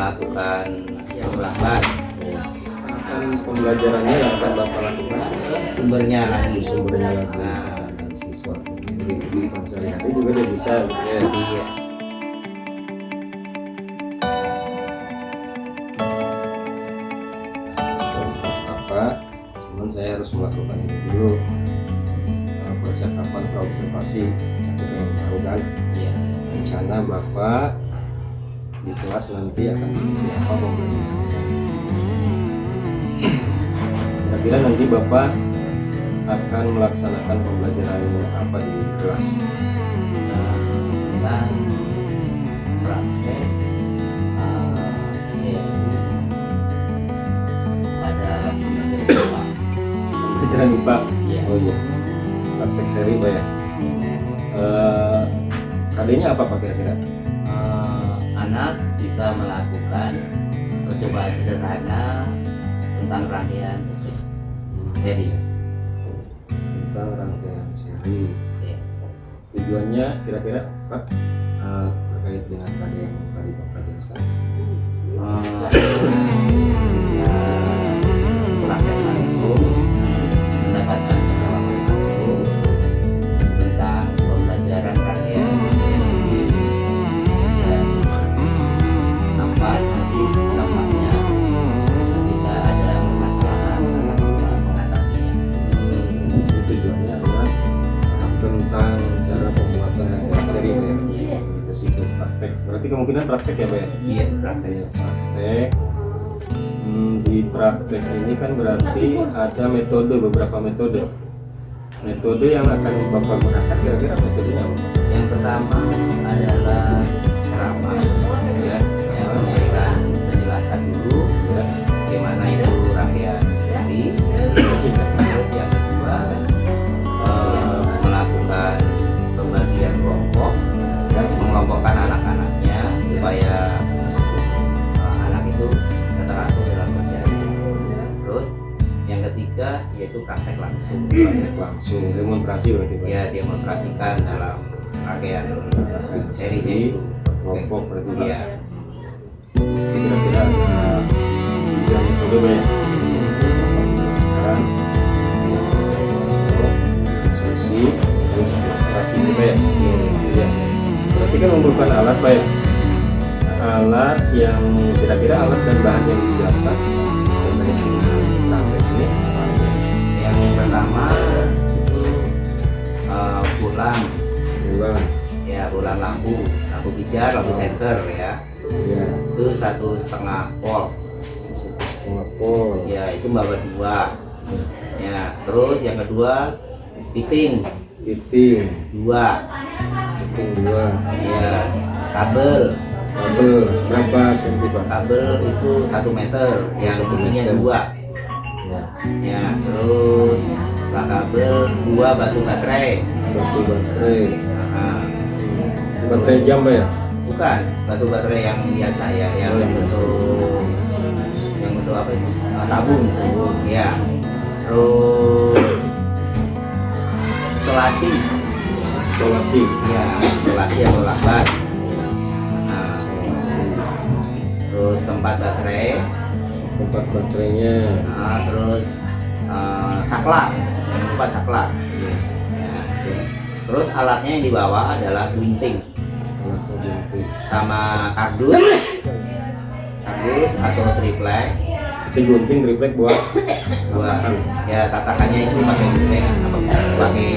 melakukan yang lambat. Kan pembelajarannya yang akan Bapak lakukan Sumbernya lagi. Nah, dan siswa di kehidupan sehari-hari juga dia bisa gitu ya. Iya. Pas Bapak, cuman saya harus melakukan ini dulu, percakapan observasi yang baru kan. Iya. Rencana Bapak di kelas nanti akan seperti apa pembelajarannya. Kira-kira nanti Bapak akan melaksanakan pembelajaran apa di kelas? Kita praktek pada Pembelajaran IPA. Iya. Oh iya. Praktek seri Pak ya. Kalinya apa Pak kira-kira? anak bisa melakukan percobaan sederhana tentang rangkaian seri. Tentang rangkaian seri. Ya. Tujuannya kira-kira Pak terkait dengan tadi yang tadi Bapak jelaskan. Bisa praktek langsung, mendapatkan pengalaman langsung tentang pembelajaran rangkaian seri dan apa nanti dampaknya ketika ada permasalahan akan bisa mengatasinya. Tujuannya adalah tentang cara pembuatan rangkaian seri Pak ya. Ke situ praktek. Berarti kemungkinan praktek ya Pak ya? Iya, praktek. Iya, praktek. Di praktek ini kan berarti ada metode, beberapa metode yang akan Bapak gunakan. Kira-kira metodenya apa? Yang pertama adalah ceramah, Ya, yang memberikan penjelasan dulu ya. bagaimana itu rangkaian seri. Terus yang kedua melakukan pembagian kelompok, mengelompokkan anak-anaknya supaya anak itu bisa teratur dalam kerjanya. Terus yang ketiga yaitu praktek langsung. Praktek langsung, demonstrasi berarti Pak. Ya, demonstrasikan dalam rangkaian serinya itu. Kelompok berarti Pak. Iya. Kira-kira tiga metode Pak ya. Sekarang diskusi, terus demonstrasi gitu Pak ya. Iya. Berarti kan memerlukan alat Pak ya. Alat yang kira-kira alat dan bahan yang disiapkan terkait dengan praktek ini apa aja? Yang pertama itu bulan, ya bulan lampu pijar, lampu senter ya. Ya, Itu 1,5 volt. 1,5 volt. Ya itu bawa 2. Ya terus yang kedua fitting Fitting 2. 2. Ya kabel Berapa senti Pak? kabel itu 1 meter yang 1 isinya meter. 2. Ya, Ya terus setelah kabel 2 batu baterai. batu baterai. Nah, Baterai jam Pak ya? bukan batu baterai yang biasa ya, yang bentuk apa itu? Tabung. Ya. Terus isolasi. Isolasi. Ya, isolasi atau lakban. Nah, terus tempat baterai. Tempat baterainya. Nah, terus saklar. Yang lupa saklar. Ya. Terus alatnya yang dibawa adalah gunting Alat gunting. sama kardus atau triplek. Itu gunting triplek buat Ya tatakannya itu pakai gunting apa pakai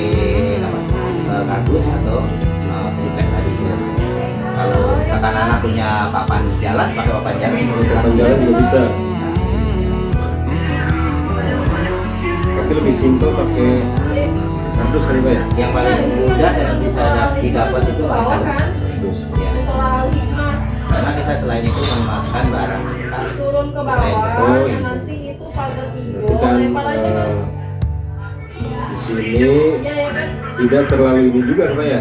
kardus atau triplek tadi ya. Kalau misalkan anak punya papan jalan, pakai papan jalan papan jalan juga bisa. Tapi lebih simpel pakai kardus kali Pak ya? yang paling mudah dan bisa didapat itu pakai kardus. Kardus. Ya. Karena kita selain itu memakan barang bekas. Turun ke bawah, Oh, iya. nanti itu pagar hijau, Berarti kan lempar aja mas. di sini Iya ya kan? tidak terlalu ini juga Pak ya?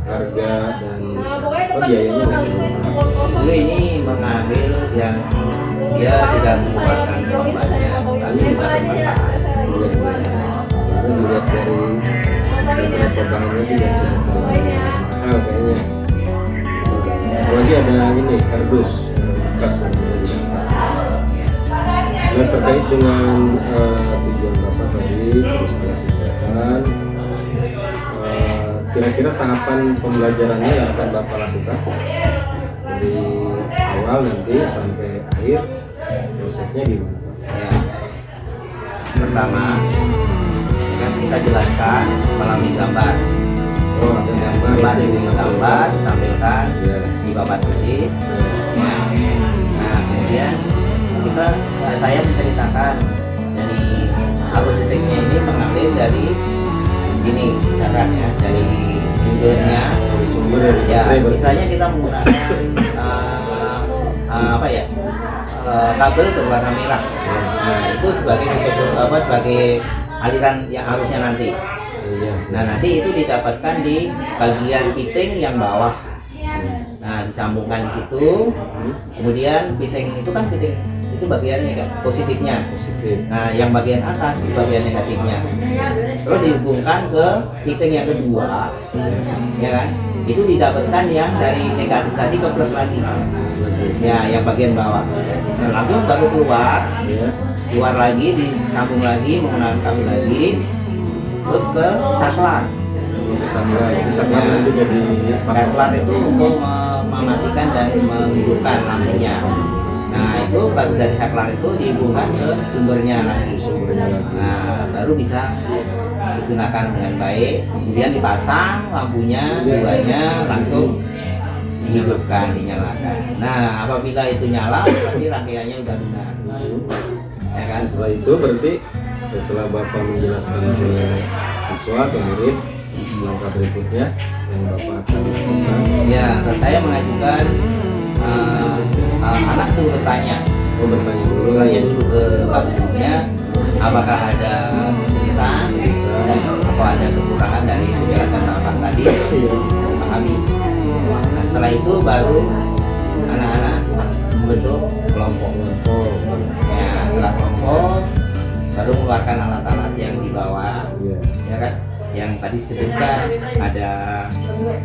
Harga dan Nah pokoknya depan biayanya musola nggak kali itu terlalu kebun kosong. Dulu ini mengambil yang Turun dia ke bawah, tidak itu saya menggunakan hijau itu saya banyak, fotoin. tapi bisa Lempar aja ya, bermanfaat. saya lagi jual. Baru dilihat dari Fotoin ya. bahannya tidak Iya, fotoin ya. mahal kayaknya. Apalagi ada ini kardus bekas. terkait dengan tujuan Bapak tadi terus alat kegiatan, kira-kira tahapan pembelajarannya yang akan Bapak lakukan dari awal nanti sampai akhir prosesnya gimana Pak? Ya. Pertama, kan kita jelaskan melalui gambar. Oh, ada gambar Gambar itu. ini gambar ditampilkan Ya. di papan tulis. Ya. Nah, kemudian saya menceritakan dari arus titiknya ini mengalir dari sini, misalkan ya, dari sumbernya. Dari sumber dari Ya, baterai berarti. misalnya kita menggunakan apa ya, kabel berwarna merah. Nah, itu sebagai sebagai aliran yang arusnya nanti. Iya. Nah, nanti itu didapatkan di bagian fitting yang bawah. Nah, disambungkan di situ. Kemudian fitting itu kan fitting itu bagian positifnya. Positif. Nah, yang bagian atas itu bagian negatifnya. Terus dihubungkan ke fitting yang kedua, ya kan? Itu didapatkan yang dari negatif tadi ke plus lagi. Terus lagi. Ya, yang bagian bawah. Nah, langsung baru Ya. keluar lagi, disambung lagi, menggunakan kabel lagi, terus ke saklar. Disambung nanti jadi Saklar itu untuk mematikan dan menghidupkan lampunya. Nah, itu baru dari saklar itu dihubungkan ke sumbernya lagi. Nah, baru bisa digunakan dengan baik. Kemudian dipasang lampunya, duanya langsung dihidupkan, dinyalakan. Nah, apabila itu nyala, berarti rangkaiannya udah benar. Ya kan? Setelah itu berarti setelah Bapak menjelaskan ke siswa atau murid langkah berikutnya yang Bapak akan lakukan. Ya, terus saya mengajukan anak suruh bertanya. Bertanya dulu. Bertanya dulu ke Pak Gurunya, apakah ada kesulitan atau ada kekurangan dari penjelasan Bapak tadi, pahami. Nah, setelah itu baru anak-anak membentuk kelompok. Ya, setelah kelompok baru mengeluarkan alat-alat yang dibawa, Iya. ya kan? Yang tadi disebutkan ada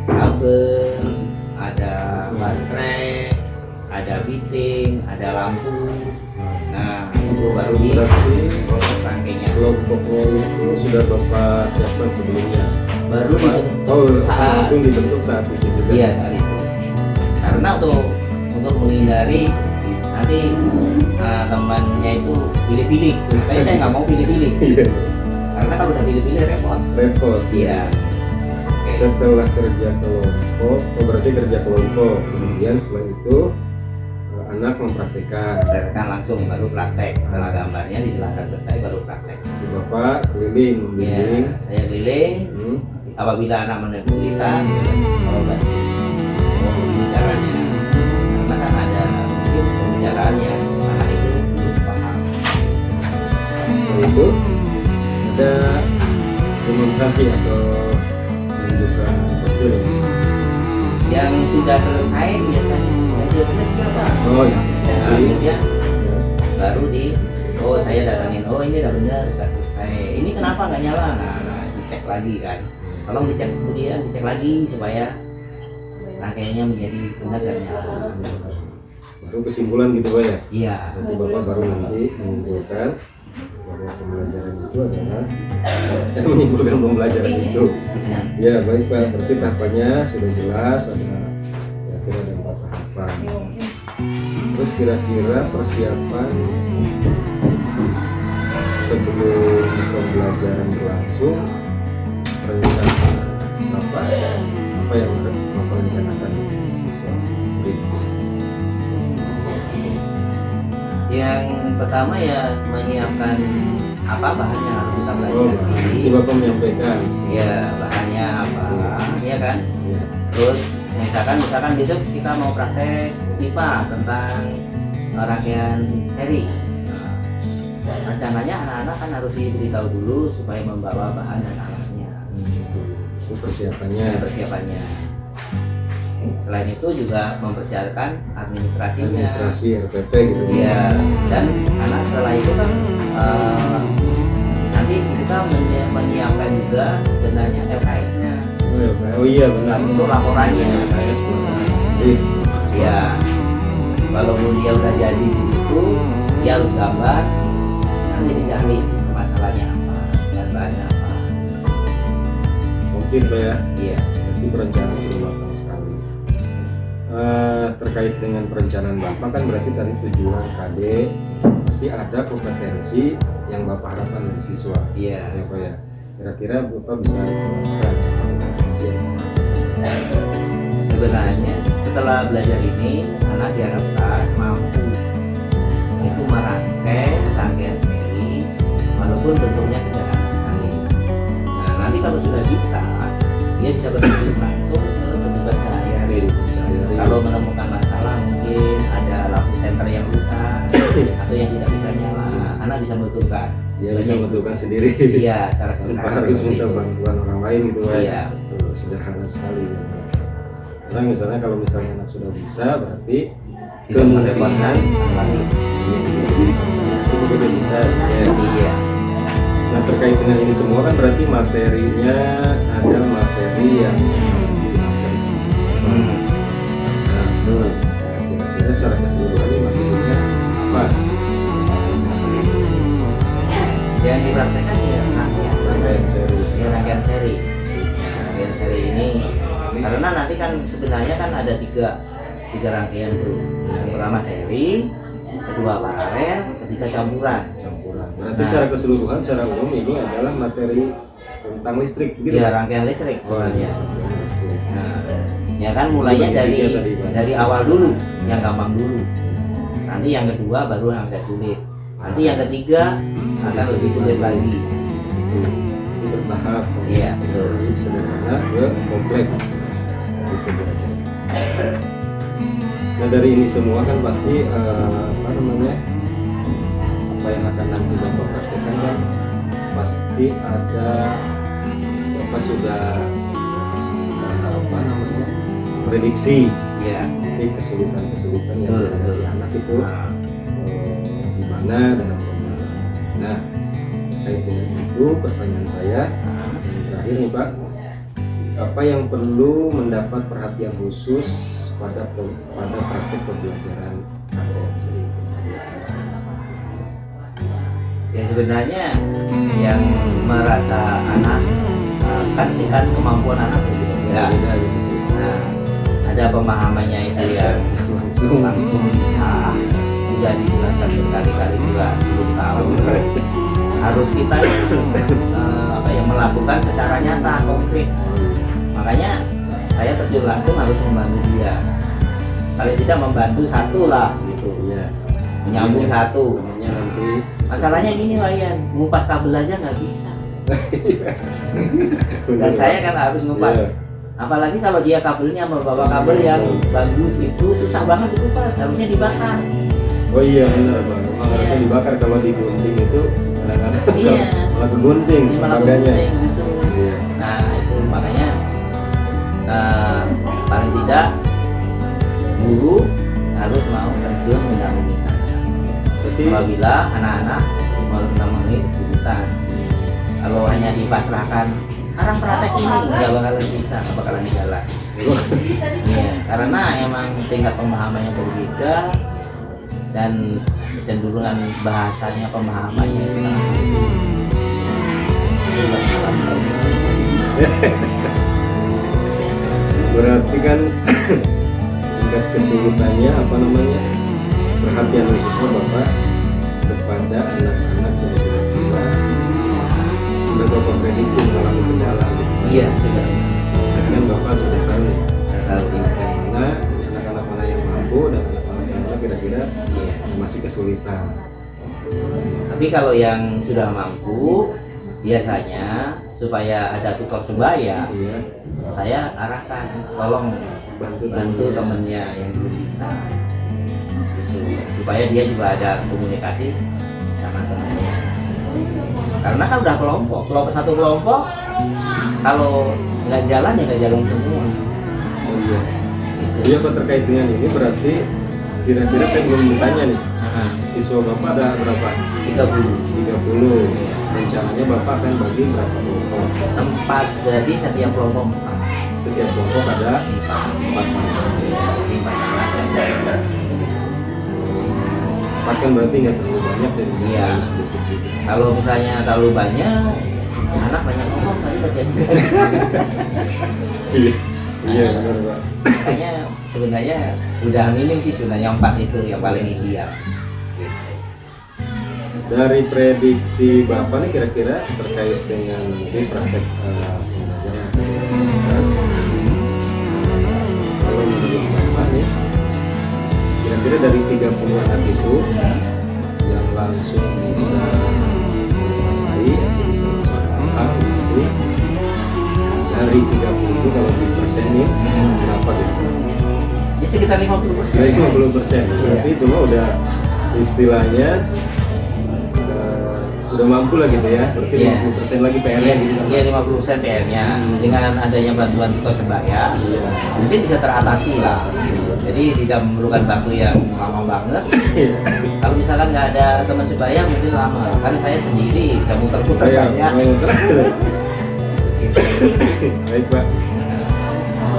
kabel, ada baterai, ada fitting, ada lampu. Nah, itu baru di Berarti proses rangkainya. kelompoknya itu sudah Bapak siapkan sebelumnya. Baru dibentuk saat Langsung dibentuk saat itu juga. iya saat itu. Karena untuk menghindari nanti temannya itu pilih-pilih. Tapi saya nggak mau pilih-pilih. Iya. Karena kalau udah pilih-pilih repot. Repot. Iya. Setelah kerja kelompok, berarti kerja kelompok. Kemudian setelah itu anak mempraktikkan. Praktekkan langsung baru praktek. Setelah gambarnya dijelaskan selesai baru praktek. Jadi Bapak keliling, Ya, membimbing. saya keliling. Apabila anak menemui kesulitan, kalau bantu. Oh, begini caranya. Karena kan ada mungkin pembicaraan yang anak itu belum paham. Setelah itu ada demonstrasi atau menunjukkan hasil. Yang sudah selesai biasanya yang sudah selesai siapa? Oh ya. Nah, Jadi, kemudian ya. baru saya datangin, oh ini udah benar, sudah selesai. Ini kenapa nggak nyala? Nah, dicek lagi kan. Tolong dicek kemudian dicek lagi supaya rangkaiannya menjadi benar dan nyala. Baru kesimpulan gitu Pak ya. Iya. Nanti Bapak baru nanti menyimpulkan bahwa pembelajaran itu adalah menyimpulkan pembelajaran itu. Ya baik Pak, berarti tahapannya sudah jelas, ada kira-kira ada 4 tahapan. Terus kira-kira persiapan sebelum pembelajaran berlangsung, rencana Bapak apa yang Bapak rencanakan siswa murid? Yang pertama ya menyiapkan apa bahan yang harus kita Oh, pelajari. itu Bapak menyampaikan. Ya bahannya apa, ya kan? Ya. Terus misalkan besok kita mau praktek IPA tentang rangkaian seri. Nah, rencananya anak-anak kan harus diberitahu dulu supaya membawa bahan dan alatnya. Itu persiapannya. Persiapannya. Selain itu juga mempersiapkan Administrasi RPP gitu. ya, dan anak setelah itu kan nanti kita menyiapkan juga sebenarnya LKS-nya Oh iya benar. untuk laporannya. LKS jadi Ya, walaupun dia udah jadi di situ, dia harus gambar nanti dicari masalahnya apa dan bahannya apa. Mungkin Pak ya. Iya. Nanti perencanaan sudah matang sekali. Terkait dengan perencanaan Bapak kan berarti tadi tujuan KD pasti ada kompetensi yang Bapak harapkan dari siswa. Iya. Ya Pak ya. Kira-kira Bapak bisa jelaskan kompetensi yang Sebenarnya setelah belajar ini anak diharapkan mampu itu merangkai rangkaian seri walaupun bentuknya sederhana sekali. Nah nanti kalau sudah bisa dia bisa berlanjut langsung ke kehidupan sehari-hari. Kalau menemukan masalah mungkin ada lampu senter yang rusak atau yang tidak bisa nyala, anak bisa membetulkan. dia bisa membetulkan sendiri. Iya, secara Tanpa sederhana. harus seperti minta itu. bantuan orang lain gitu Pak. Iya, betul. Sederhana sekali. Karena misalnya kalau misalnya anak sudah bisa berarti Tidak merepotkan lagi. itu udah bisa ya. Iya. Nah terkait dengan ini semua kan berarti materinya ada materi yang dijelaskan. Hmm. Nah, Betul. kira-kira secara keseluruhan ini materinya apa? Yang dipraktekkan ya Rangkaian seri. ya rangkaian seri. Nah, rangkaian seri ini karena nanti kan sebenarnya kan ada tiga rangkaian tuh. Yang pertama seri, kedua paralel, ketiga campuran. Campuran. Berarti Nah. secara keseluruhan, secara umum ini adalah materi tentang listrik, gitu. Ya rangkaian listrik Oh, sebenarnya. rangkaian listrik. Nah, ya kan mulainya Itu dari tiga tadi, Pak. dari awal dulu, yang gampang dulu. Nanti yang kedua baru yang agak sulit. Nanti yang ketiga akan lebih sulit lagi. Itu bertahap. Iya, betul. Dari sederhana ke kompleks. Gitu, Bu. Nah dari ini semua kan pasti apa namanya, apa yang akan nanti Bapak praktekkan kan pasti ada Bapak sudah apa namanya prediksi Iya. nanti kesulitan yang Betul, ada betul. di anak itu di mana dan apa. Nah terkait dengan itu pertanyaan saya yang terakhir nih Pak, apa yang perlu mendapat perhatian khusus pada praktek pembelajaran ADHD? Ya sebenarnya yang merasa anak kan tingkat kemampuan anak berbeda. Beda gitu. Nah, ada pemahamannya itu yang langsung bisa sudah dijelaskan berkali-kali juga belum tahu. Harus kita apa ya melakukan secara nyata konkret. Makanya saya terjun langsung harus membantu dia. Kalau tidak membantu satu lah gitu. Iya. Menyambung satu. Namanya nanti Masalahnya gini Wayan, ngupas kabel aja nggak bisa. Dan saya kan harus ngupas. Iya. Apalagi kalau dia kabelnya membawa kabel yang bagus itu susah banget dikupas, harusnya dibakar. Oh iya benar Pak. Memang Iya. harusnya dibakar, kalau digunting itu kadang-kadang Iya. malah kegunting Ini malah harganya. penting justru. Iya. Nah itu makanya paling tidak guru harus mau terjun mendampingi anak. Berarti Apabila anak-anak mau menemui kesulitan, kalau hanya dipasrahkan sekarang praktek ini nggak bakalan bisa, nggak bakalan jalan. Iya, karena emang tingkat pemahamannya berbeda dan kecenderungan bahasanya pemahamannya sangat berarti kan tingkat kesulitannya apa namanya, perhatian khususnya Bapak kepada anak-anak yang sudah Bapak prediksi mengalami kendala. Iya, sudah. Kan Bapak sudah tahu nih Tahu. yang mana anak-anak mana yang mampu dan anak-anak yang mana kira-kira Iya. masih kesulitan. Tapi kalau yang sudah mampu, biasanya supaya ada tutor sebaya, Iya. saya arahkan, tolong bantu temennya yang belum bisa, gitu. Supaya dia juga ada komunikasi sama temannya. Karena kan udah kelompok satu kelompok, kalau nggak jalan ya nggak jalan semua. Oh iya. Jadi apa terkait dengan ini berarti kira-kira saya belum bertanya nih. Siswa Bapak ada berapa? 30 30. Rencananya Bapak akan bagi berapa kelompok? tempat, jadi setiap kelompok 4. Setiap kelompok ada 4 Jadi 4 anak saya. makan berarti nggak terlalu banyak dan Iya. terlalu sedikit gitu. Kalau misalnya terlalu banyak, anak banyak ngomong tadi bagian. Iya, iya benar Pak. Makanya sebenarnya udah minim sih sebenarnya 4 itu yang paling ideal. Dari prediksi Bapak nih kira-kira terkait dengan nanti praktek pembelajaran kesehatan, kalau menurut Bapak nih, kira-kira dari 30 anak itu yang langsung bisa menguasai atau bisa paham gitu, dari 30 itu kalau di persenin berapa gitu? Ya sekitar 50%. Dari 50%, berarti itu mah udah istilahnya udah mampu lah gitu ya, berarti Iya. 50% lagi PR-nya gitu kan? Iya 50% PR-nya dengan adanya bantuan tutor sebaya Iya. mungkin bisa teratasi lah. Jadi tidak memerlukan waktu yang lama banget. Kalau misalkan nggak ada teman sebaya mungkin lama. Kan saya sendiri bisa muter-muter Iya, banyak. mau terakhir. Baik Pak.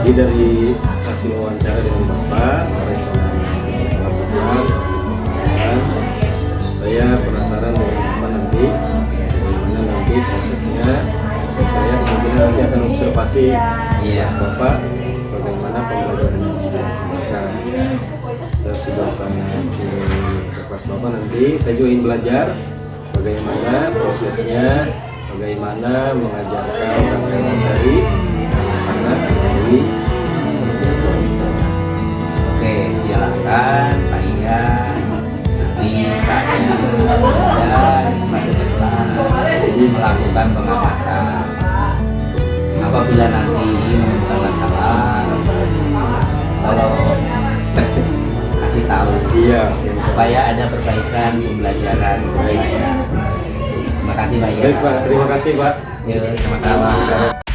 Jadi dari hasil wawancara dengan Bapak, saya penasaran dengan Bapak nanti bagaimana nanti prosesnya. Dan saya kemungkinan nanti akan observasi Iya. kelas Bapak bagaimana pembelajaran yang dilaksanakan. Saya sudah sangat ingin ke kelas Bapak nanti. Saya juga ingin belajar bagaimana prosesnya, bagaimana mengajarkan Kakak Nasari anak dari Oke, silakan Pak Ian bisa dan masuk ke kelas melakukan pengamatan. Apabila nanti menemukan masalah, kalau kasih tahu siap. supaya ada perbaikan pembelajaran saya. Terima kasih Pak Ian. Baik Pak, terima kasih Pak. Yuk, sama-sama.